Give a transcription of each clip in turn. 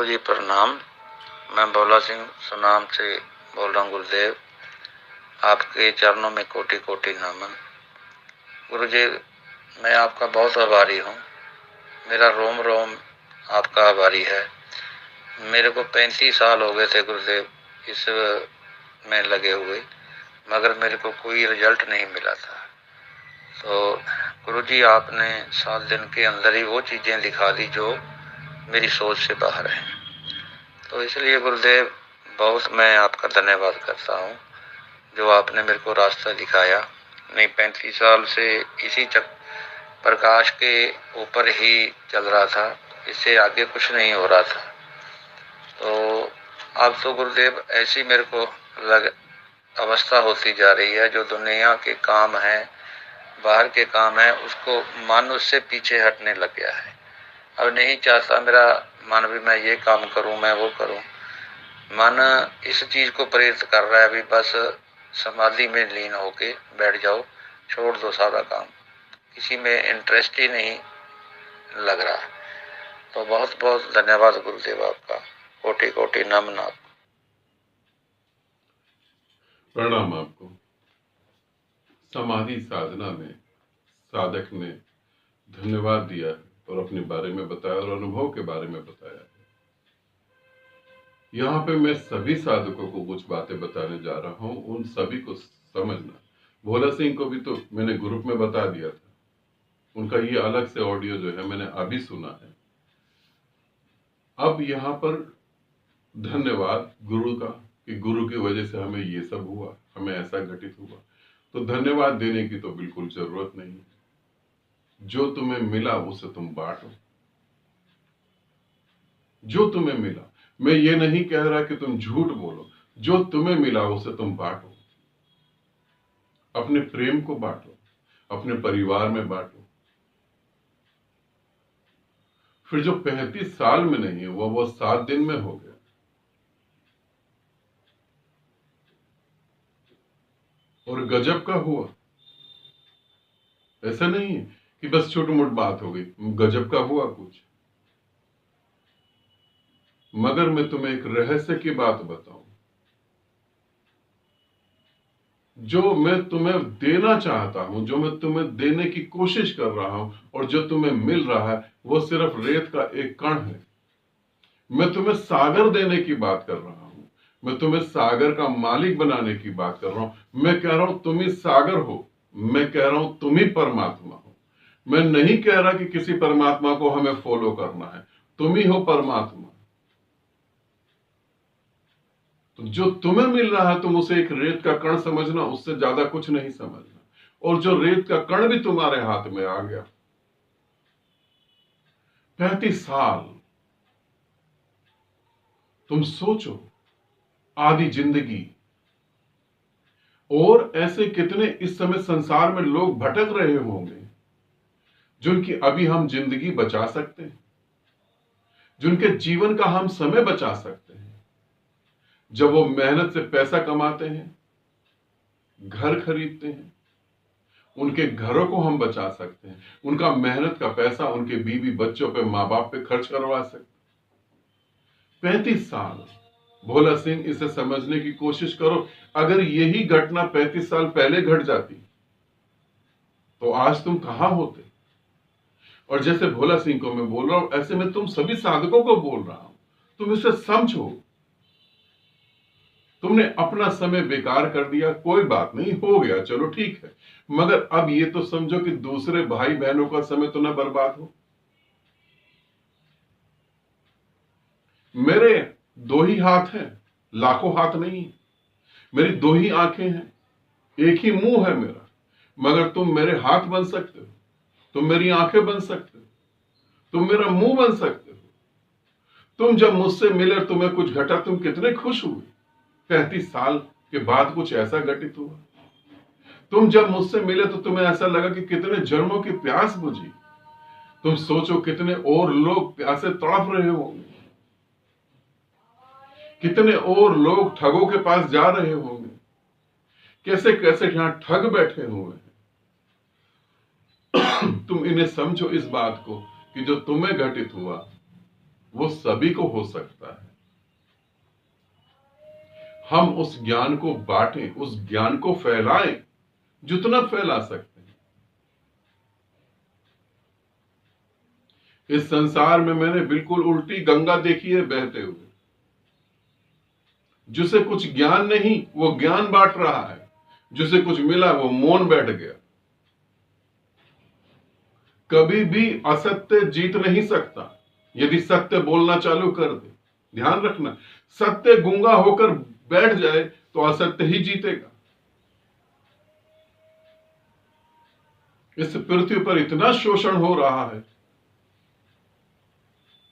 जी प्रणाम। मैं भोला सिंह सुनाम से बोल रहा हूँ। गुरुदेव, आपके चरणों में कोटि कोटि नमन। गुरु जी, मैं आपका बहुत आभारी हूँ। मेरा रोम रोम आपका आभारी है। मेरे को 35 साल हो गए थे गुरुदेव इस में लगे हुए, मगर मेरे को कोई रिजल्ट नहीं मिला था। तो गुरु जी, आपने 7 दिन के अंदर ही वो चीज़ें दिखा दी जो मेरी सोच से बाहर है। तो इसलिए गुरुदेव, बहुत मैं आपका धन्यवाद करता हूँ जो आपने मेरे को रास्ता दिखाया। नहीं, 35 साल से इसी प्रकाश के ऊपर ही चल रहा था, इससे आगे कुछ नहीं हो रहा था। तो अब तो गुरुदेव ऐसी मेरे को अवस्था होती जा रही है, जो दुनिया के काम है, बाहर के काम है, उसको मन उससे पीछे हटने लग गया है। अब नहीं चाहता मेरा मन भी मैं ये काम करूं, मैं वो करूं। मन इस चीज को प्रेरित कर रहा है, अभी बस समाधि में लीन होके बैठ जाओ, छोड़ दो सारा काम, किसी में इंटरेस्ट ही नहीं लग रहा। तो बहुत बहुत धन्यवाद गुरुदेव आपका, कोटि कोटि नमन आपको। प्रणाम आपको। समाधि साधना में साधक ने धन्यवाद दिया और अपने बारे में बताया और अनुभव के बारे में बताया। यहाँ पे मैं सभी साधकों को कुछ बातें बताने जा रहा हूँ, उन सभी को समझना। भोला सिंह को भी तो मैंने ग्रुप में बता दिया था, उनका ये अलग से ऑडियो जो है मैंने अभी सुना है। अब यहाँ पर धन्यवाद गुरु का कि गुरु की वजह से हमें ये सब हुआ, हमें ऐसा घटित हुआ। तो धन्यवाद देने की तो बिल्कुल जरूरत नहीं है। जो तुम्हें मिला उसे तुम बांटो। जो तुम्हें मिला, मैं ये नहीं कह रहा कि तुम झूठ बोलो, जो तुम्हें मिला उसे तुम बांटो। अपने प्रेम को बांटो, अपने परिवार में बांटो। फिर जो 35 साल में नहीं हुआ वो 7 दिन में हो गया। और गजब का हुआ। ऐसा नहीं है कि बस छोटी मोटी बात हो गई, गजब का हुआ कुछ। मगर मैं तुम्हें एक रहस्य की बात बताऊं, जो मैं तुम्हें देना चाहता हूं, जो मैं तुम्हें देने की कोशिश कर रहा हूं और जो तुम्हें मिल रहा है, वो सिर्फ रेत का एक कण है। मैं तुम्हें सागर देने की बात कर रहा हूं, मैं तुम्हें सागर का मालिक बनाने की बात कर रहा हूं। मैं कह रहा हूं तुम ही सागर हो, मैं कह रहा हूं तुम ही परमात्मा हो। मैं नहीं कह रहा कि किसी परमात्मा को हमें फॉलो करना है, तुम ही हो परमात्मा। तो जो तुम्हें मिल रहा है तुम उसे एक रेत का कण समझना, उससे ज्यादा कुछ नहीं समझना। और जो रेत का कण भी तुम्हारे हाथ में आ गया, 35 साल तुम सोचो, आधी जिंदगी। और ऐसे कितने इस समय संसार में लोग भटक रहे होंगे जिनकी अभी हम जिंदगी बचा सकते हैं, जिनके जीवन का हम समय बचा सकते हैं। जब वो मेहनत से पैसा कमाते हैं, घर खरीदते हैं, उनके घरों को हम बचा सकते हैं, उनका मेहनत का पैसा उनके बीवी बच्चों पे, माँ बाप पे खर्च करवा सकते हैं। 35 साल भोला सिंह, इसे समझने की कोशिश करो। अगर यही घटना 35 साल पहले घट जाती तो आज तुम कहां होते। और जैसे भोला सिंह को मैं बोल रहा हूं, ऐसे मैं तुम सभी साधकों को बोल रहा हूं, तुम इसे समझो। तुमने अपना समय बेकार कर दिया, कोई बात नहीं, हो गया, चलो ठीक है। मगर अब ये तो समझो कि दूसरे भाई बहनों का समय तो ना बर्बाद हो। मेरे 2 ही हाथ हैं, लाखों हाथ नहीं। मेरी 2 ही आंखें हैं, एक ही मुंह है मेरा। मगर तुम मेरे हाथ बन सकते हो, तुम मेरी आंखें बन सकते हो, तुम मेरा मुंह बन सकते हो। तुम जब मुझसे मिले, तुम्हें कुछ घटा, तुम कितने खुश हुए। 35 साल के बाद कुछ ऐसा घटित हुआ। तुम जब मुझसे मिले तो तुम्हें ऐसा लगा कि कितने जन्मों की प्यास बुझी। तुम सोचो कितने और लोग प्यासे तड़प रहे होंगे, कितने और लोग ठगों के पास जा रहे होंगे, कैसे कैसे यहां ठग बैठे हुए हैं। तुम इन्हें समझो, इस बात को कि जो तुम्हें घटित हुआ वो सभी को हो सकता है। हम उस ज्ञान को बांटें, उस ज्ञान को फैलाएं जितना फैला सकते हैं। इस संसार में मैंने बिल्कुल उल्टी गंगा देखी है बहते हुए। जिसे कुछ ज्ञान नहीं वो ज्ञान बांट रहा है, जिसे कुछ मिला वो मौन बैठ गया। कभी भी असत्य जीत नहीं सकता यदि सत्य बोलना चालू कर दे। ध्यान रखना, सत्य गूंगा होकर बैठ जाए तो असत्य ही जीतेगा। इस पृथ्वी पर इतना शोषण हो रहा है,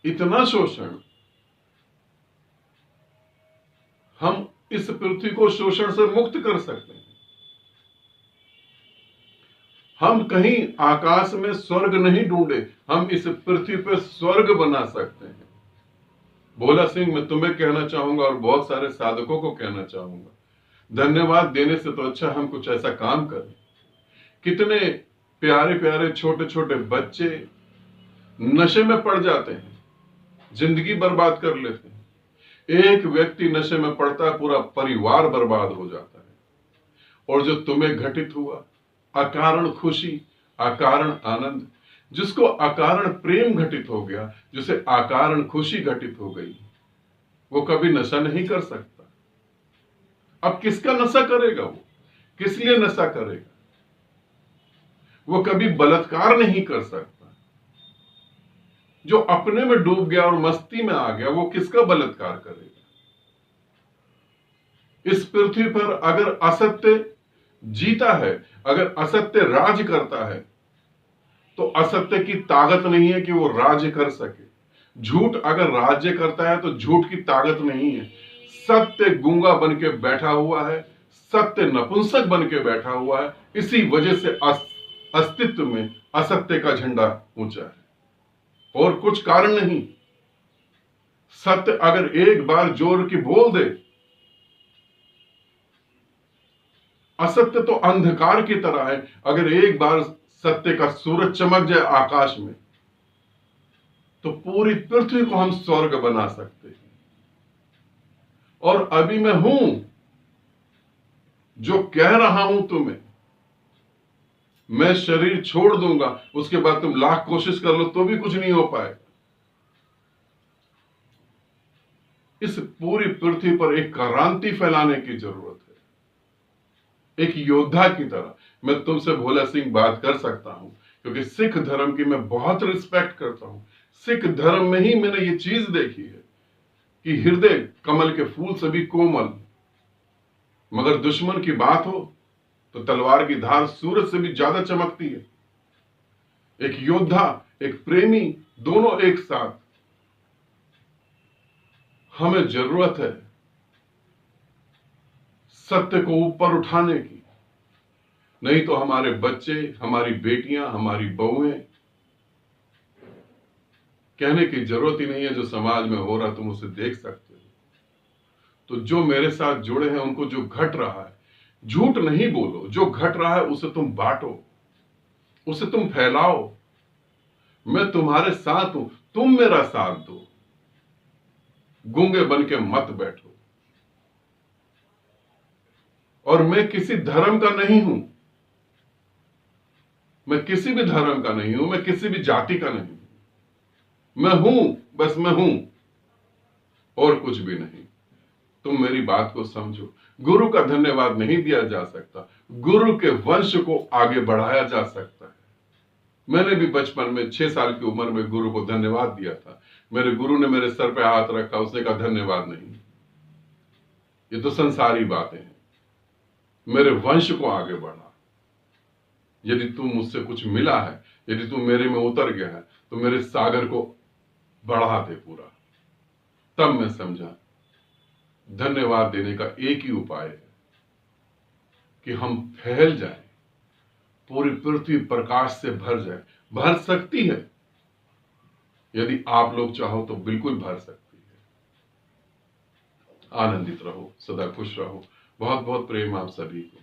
इतना शोषण। हम इस पृथ्वी को शोषण से मुक्त कर सकते हैं। हम कहीं आकाश में स्वर्ग नहीं ढूंढे, हम इस पृथ्वी पर स्वर्ग बना सकते हैं। भोला सिंह, मैं तुम्हें कहना चाहूंगा और बहुत सारे साधकों को कहना चाहूंगा, धन्यवाद देने से तो अच्छा हम कुछ ऐसा काम करें। कितने प्यारे प्यारे छोटे छोटे बच्चे नशे में पड़ जाते हैं, जिंदगी बर्बाद कर लेते हैं। एक व्यक्ति नशे में पड़ता है, पूरा परिवार बर्बाद हो जाता है। और जो तुम्हें घटित हुआ, अकारण खुशी, अकारण आनंद, जिसको अकारण प्रेम घटित हो गया, जिसे अकारण खुशी घटित हो गई, वो कभी नशा नहीं कर सकता। अब किसका नशा करेगा? वो किस लिए नशा करेगा? वो कभी बलात्कार नहीं कर सकता। जो अपने में डूब गया और मस्ती में आ गया, वो किसका बलात्कार करेगा? इस पृथ्वी पर अगर असत्य जीता है, अगर असत्य राज करता है, तो असत्य की ताकत नहीं है कि वो राज्य कर सके। झूठ अगर राज्य करता है तो झूठ की ताकत नहीं है। सत्य गूंगा बन के बैठा हुआ है, सत्य नपुंसक बन के बैठा हुआ है। इसी वजह से अस्तित्व में असत्य का झंडा ऊंचा है, और कुछ कारण नहीं। सत्य अगर एक बार जोर की बोल दे, असत्य तो अंधकार की तरह है, अगर एक बार सत्य का सूरज चमक जाए आकाश में, तो पूरी पृथ्वी को हम स्वर्ग बना सकते हैं। और अभी मैं हूं जो कह रहा हूं तुम्हें। मैं शरीर छोड़ दूंगा, उसके बाद तुम लाख कोशिश कर लो तो भी कुछ नहीं हो पाएगा। इस पूरी पृथ्वी पर एक क्रांति फैलाने की जरूरत है। एक योद्धा की तरह मैं तुमसे भोला सिंह बात कर सकता हूं, क्योंकि सिख धर्म की मैं बहुत रिस्पेक्ट करता हूं। सिख धर्म में ही मैंने ये चीज देखी है कि हृदय कमल के फूल से भी कोमल, मगर दुश्मन की बात हो तो तलवार की धार सूरज से भी ज्यादा चमकती है। एक योद्धा, एक प्रेमी, दोनों एक साथ। हमें जरूरत है सत्य को ऊपर उठाने की, नहीं तो हमारे बच्चे, हमारी बेटियां, हमारी बहुएं, कहने की जरूरत ही नहीं है। जो समाज में हो रहा तुम उसे देख सकते हो। तो जो मेरे साथ जुड़े हैं उनको जो घट रहा है, झूठ नहीं बोलो, जो घट रहा है उसे तुम बांटो, उसे तुम फैलाओ। मैं तुम्हारे साथ हूं, तुम मेरा साथ दो। गूंगे बन के मत बैठो। और मैं किसी धर्म का नहीं हूं, मैं किसी भी धर्म का नहीं हूं, मैं किसी भी जाति का नहीं हूं। मैं हूं, बस मैं हूं, और कुछ भी नहीं। तुम मेरी बात को समझो। गुरु का धन्यवाद नहीं दिया जा सकता, गुरु के वंश को आगे बढ़ाया जा सकता है। मैंने भी बचपन में 6 साल की उम्र में गुरु को धन्यवाद दिया था। मेरे गुरु ने मेरे सर पे हाथ रखा, उसने कहा धन्यवाद नहीं, ये तो संसारी बातें हैं। मेरे वंश को आगे बढ़ा। यदि तुम मुझसे कुछ मिला है, यदि तुम मेरे में उतर गया है, तो मेरे सागर को बढ़ा दे पूरा। तब मैं समझा धन्यवाद देने का एक ही उपाय है कि हम फैल जाएं, पूरी पृथ्वी प्रकाश से भर जाए। भर सकती है, यदि आप लोग चाहो तो बिल्कुल भर सकती है। आनंदित रहो, सदा खुश रहो। बहुत बहुत प्रेम आप सभी को।